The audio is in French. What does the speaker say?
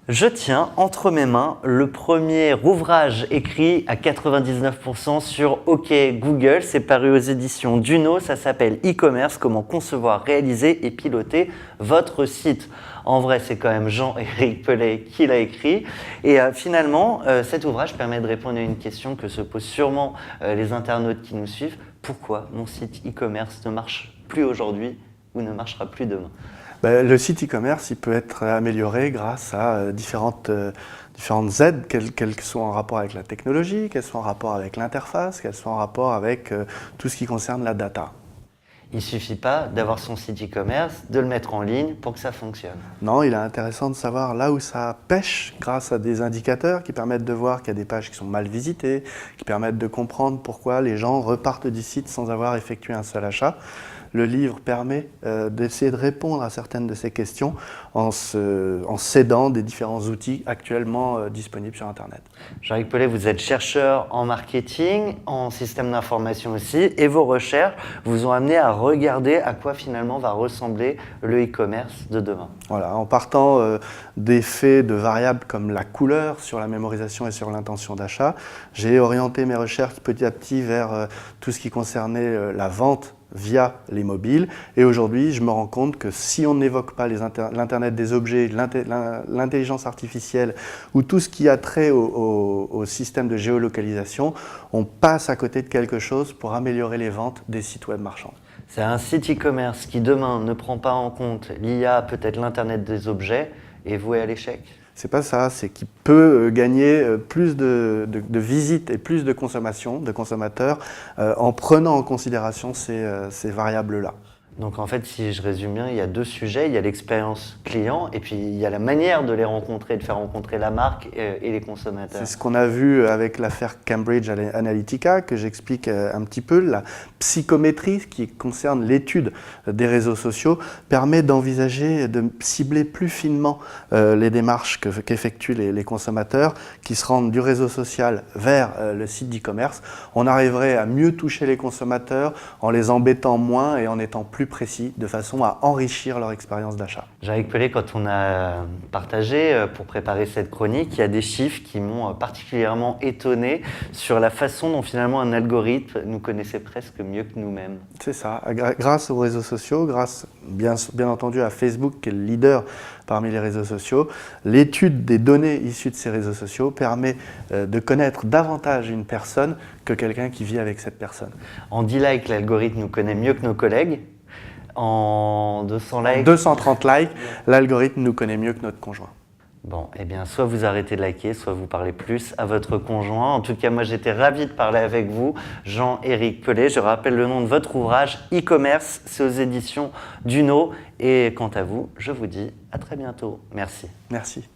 Je tiens entre mes mains le premier ouvrage écrit à 99% sur OK Google. C'est paru aux éditions Duno. Ça s'appelle E-commerce, comment concevoir, réaliser et piloter votre site. En vrai, c'est quand même Jean-Éric Pellet qui l'a écrit. Et finalement, cet ouvrage permet de répondre à une question que se posent sûrement les internautes qui nous suivent. Pourquoi mon site e-commerce ne marche plus aujourd'hui ou ne marchera plus demain ? Le site e-commerce, il peut être amélioré grâce à différentes aides, qu'elles soient en rapport avec la technologie, qu'elles soient en rapport avec l'interface, qu'elles soient en rapport avec tout ce qui concerne la data. Il ne suffit pas d'avoir son site e-commerce, de le mettre en ligne pour que ça fonctionne. Non, il est intéressant de savoir là où ça pêche grâce à des indicateurs qui permettent de voir qu'il y a des pages qui sont mal visitées, qui permettent de comprendre pourquoi les gens repartent du site sans avoir effectué un seul achat. Le livre permet d'essayer de répondre à certaines de ces questions en s'aidant des différents outils actuellement disponibles sur Internet. Jean-Éric Pellet, vous êtes chercheur en marketing, en système d'information aussi, et vos recherches vous ont amené à regarder à quoi finalement va ressembler le e-commerce de demain. Voilà, en partant d'effets de variables comme la couleur sur la mémorisation et sur l'intention d'achat, j'ai orienté mes recherches petit à petit vers tout ce qui concernait la vente via les mobiles. Et aujourd'hui, je me rends compte que si on n'évoque pas l'Internet des objets, l'intelligence artificielle ou tout ce qui a trait au système de géolocalisation, on passe à côté de quelque chose pour améliorer les ventes des sites web marchands. C'est un site e-commerce qui demain ne prend pas en compte l'IA, peut-être l'Internet des objets, est voué à l'échec. C'est pas ça, c'est qu'il peut gagner plus de visites et plus de consommation, de consommateurs, en prenant en considération ces variables-là. Donc en fait, si je résume bien, il y a deux sujets. Il y a l'expérience client et puis il y a la manière de les rencontrer, de faire rencontrer la marque et les consommateurs. C'est ce qu'on a vu avec l'affaire Cambridge Analytica, que j'explique un petit peu. La psychométrie, qui concerne l'étude des réseaux sociaux, permet d'envisager de cibler plus finement les démarches qu'effectuent les consommateurs qui se rendent du réseau social vers le site d'e-commerce. On arriverait à mieux toucher les consommateurs en les embêtant moins et en étant plus précis, de façon à enrichir leur expérience d'achat. Jean-Éric Pellet, quand on a partagé pour préparer cette chronique, il y a des chiffres qui m'ont particulièrement étonné sur la façon dont finalement un algorithme nous connaissait presque mieux que nous-mêmes. C'est ça, grâce aux réseaux sociaux, grâce bien entendu à Facebook qui est le leader parmi les réseaux sociaux, l'étude des données issues de ces réseaux sociaux permet de connaître davantage une personne que quelqu'un qui vit avec cette personne. En 10 likes, l'algorithme nous connaît mieux que nos collègues. En 200 likes, 230 likes, l'algorithme nous connaît mieux que notre conjoint. Bon, eh bien, soit vous arrêtez de liker, soit vous parlez plus à votre conjoint. En tout cas, moi, j'étais ravi de parler avec vous, Jean-Éric Pellet. Je rappelle le nom de votre ouvrage, E-commerce, c'est aux éditions Duno. Et quant à vous, je vous dis à très bientôt. Merci. Merci.